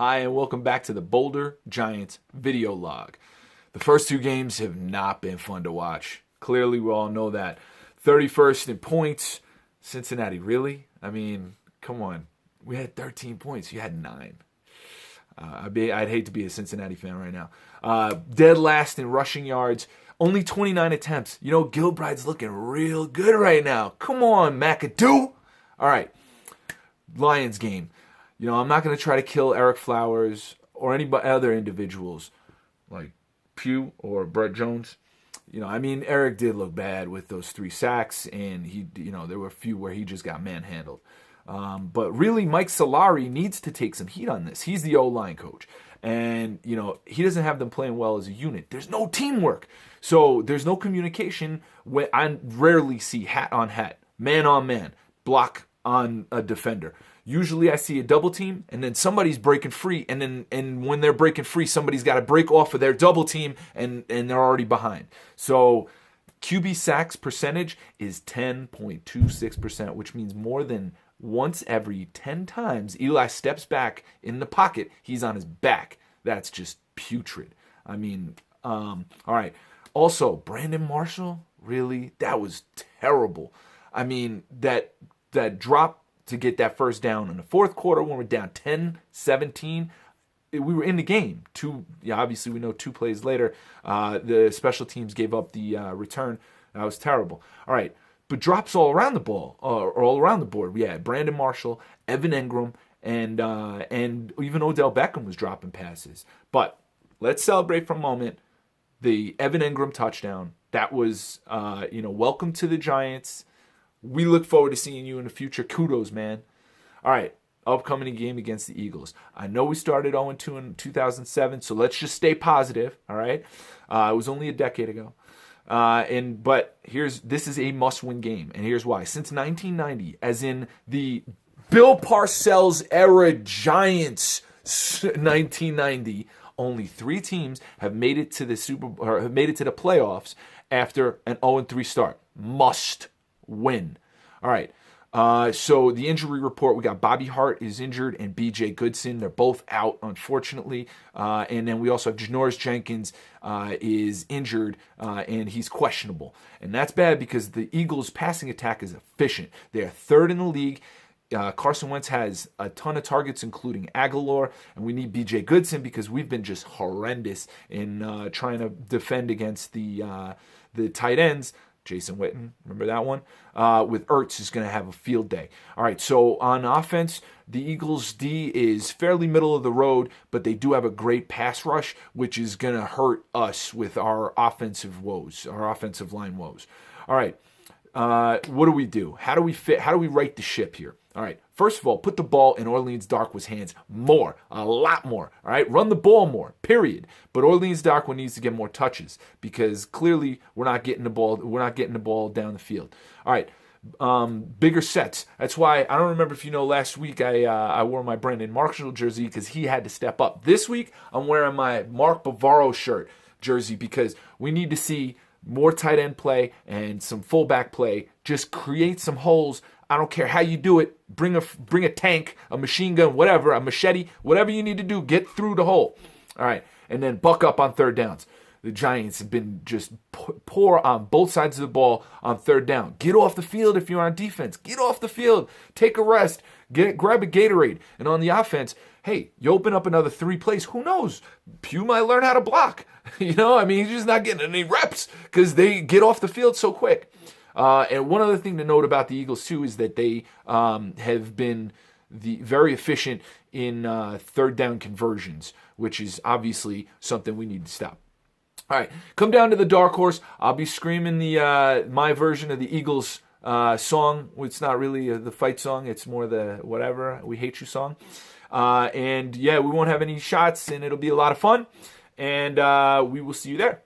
Hi, and welcome back to the Boulder Giants video log. The first two games have not been fun to watch. Clearly, we all know that. 31st in points. Cincinnati, really? I mean, come on. We had 13 points. You had 9. I'd hate to be a Cincinnati fan right now. Dead last in rushing yards. Only 29 attempts. You know, Gilbride's looking real good right now. Come on, McAdoo. All right. Lions game. You know, I'm not going to try to kill Eric Flowers or any other individuals like Pugh or Brett Jones. You know, I mean, Eric did look bad with those 3 sacks, and there were a few where he just got manhandled. But really, Mike Solari needs to take some heat on this. He's the O-line coach. And, you know, he doesn't have them playing well as a unit. There's no teamwork. So there's no communication. I rarely see hat on hat, man on man, block on a defender. Usually I see a double team, and then somebody's breaking free, and when they're breaking free, somebody's got to break off of their double team, and they're already behind. So QB sacks percentage is 10.26%, which means more than once every 10 times Eli steps back in the pocket, he's on his back. That's just putrid. I mean, all right. Also, Brandon Marshall, really? That was terrible. I mean, that drop to get that first down in the fourth quarter when we're down 10-17, we were in the game. Obviously, we know 2 plays later, the special teams gave up the return. That was terrible. All right, but drops all around the ball, or all around the board. We had Brandon Marshall, Evan Engram, and even Odell Beckham was dropping passes. But let's celebrate for a moment the Evan Engram touchdown. That was, welcome to the Giants. We look forward to seeing you in the future. Kudos, man. All right, upcoming game against the Eagles. I know we started 0-2 in 2007, so let's just stay positive, all right? It was only a decade ago. But this is a must-win game, and here's why. Since 1990, as in the Bill Parcells era Giants 1990, only 3 teams have made it to the playoffs after an 0-3 start. Must win. All right. So the injury report, we got Bobby Hart is injured and B.J. Goodson. They're both out, unfortunately. And then we also have Janoris Jenkins is injured and he's questionable. And that's bad because the Eagles' passing attack is efficient. They're 3rd in the league. Carson Wentz has a ton of targets, including Aguilar, and we need B.J. Goodson because we've been just horrendous in trying to defend against the tight ends. Jason Witten, remember that one? With Ertz is going to have a field day. All right, so on offense, the Eagles' D is fairly middle of the road, but they do have a great pass rush, which is going to hurt us with our offensive line woes. All right, what do? How do we right the ship here? All right, first of all, put the ball in Orleans Darkwa's hands more, a lot more. All right, run the ball more, period. But Orleans Darkwa needs to get more touches because clearly we're not getting the ball down the field. All right, bigger sets. That's why I don't remember if you know. Last week I wore my Brandon Marshall jersey because he had to step up. This week I'm wearing my Mark Bavaro jersey because we need to see more tight end play and some fullback play. Just create some holes. I don't care how you do it. Bring a tank, a machine gun, whatever, a machete, whatever you need to do. Get through the hole. All right, and then buck up on 3rd downs. The Giants have been just poor on both sides of the ball on 3rd down. Get off the field if you're on defense. Get off the field. Take a rest. Grab a Gatorade. And on the offense, hey, you open up another 3 plays. Who knows? Pew might learn how to block. He's just not getting any reps because they get off the field so quick. And one other thing to note about the Eagles, too, is that they have been very efficient in 3rd down conversions, which is obviously something we need to stop. All right, come down to the Dark Horse. I'll be screaming my version of the Eagles song. It's not really the fight song. It's more the whatever, we hate you song. We won't have any shots, and it'll be a lot of fun. And we will see you there.